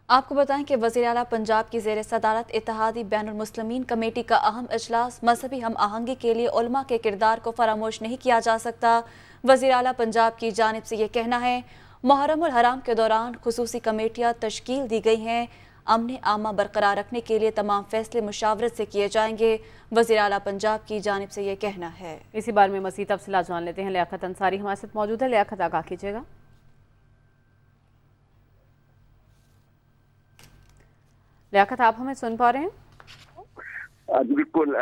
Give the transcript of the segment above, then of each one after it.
आपको बताएं कि वज़ीर आला पंजाब की ज़ेर सदारत इत्तेहादी बैनुल मुस्लिमीन कमेटी का अहम इजलास मजहबी हम आहंगी के लिए उलमा के किरदार को फरामोश नहीं किया जा सकता। वज़ीर आला पंजाब की जानिब से ये कहना है, मुहर्रमुल हराम के दौरान खुसूसी कमेटियाँ तश्कील दी गई हैं। अमन आमा बरकरार रखने के लिए तमाम फैसले मुशावरत से किए जाएंगे। वज़ीर आला पंजाब की जानिब से ये कहना है। इसी बारे में मज़ीद तफसीलात जान लेते हैं। लियाकत अंसारी हमारे साथ मौजूद है। लियाकत, आगाह कीजिएगा। लियाकत, आप हमें सुन पा रहे हैं? जी बिल्कुल।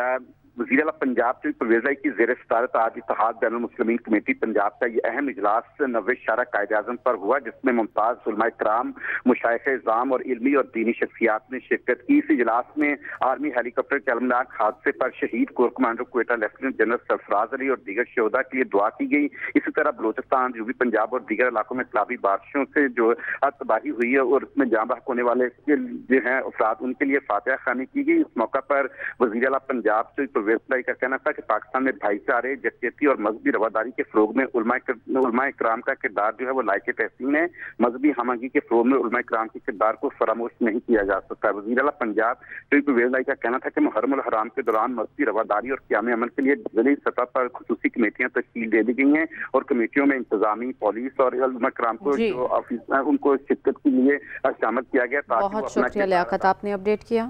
वज़ीर आला पंजाब से परवेज़ लाई की ज़ेर सदारत आज इत्तेहाद बैनुल मुस्लिमीन कमेटी पंजाब का ये अहम इजलास 90 शारा कायद-ए-आज़म पर हुआ, जिसमें मुमताज़ उलमाए किराम, मुशाइख़ इज़ाम और इल्मी और दीनी शख्सियात ने शिरकत की। इस इजलास में आर्मी हेलीकॉप्टर के अलमनाक हादसे पर शहीद core commander Quetta lieutenant general Sarfaraz Ali और दीगर शहदा के लिए दुआ की गई। इसी तरह बलोचिस्तान, जनूबी पंजाब और दीगर इलाकों में इनकलाबी बारिशों से जो तबाही हुई है और उसमें जाँ बहक होने वाले जो हैं अफराद, उनके लिए फातिहा खानी की गई। इस मौका पर वज़ीर आला पंजाब से परवेज़ का कहना था कि पाकिस्तान में भाईचारे, यकजहती और मजहबी रवादारी के फरोग में उलमाए किराम का किरदार जो है वो लायक तहसीन है। मजहबी हमआहंगी के फरोग में उलमाए किराम के किरदार को फरामोश नहीं किया जा सकता। वज़ीर आला पंजाब परवेज़ लाई का कहना था कि मुहर्रमुल हराम के दौरान मजहबी रवादारी और क़याम अमन के लिए ज़िली सतह पर खुसूसी कमेटियाँ तश्कील दे दी गई हैं और कमेटियों में इंतजामी, पुलिस और उलमाए किराम को जो ऑफिस उनको शिरकत के लिए शामिल किया गया। बहुत शुक्रिया लियाकत, आपने अपडेट किया।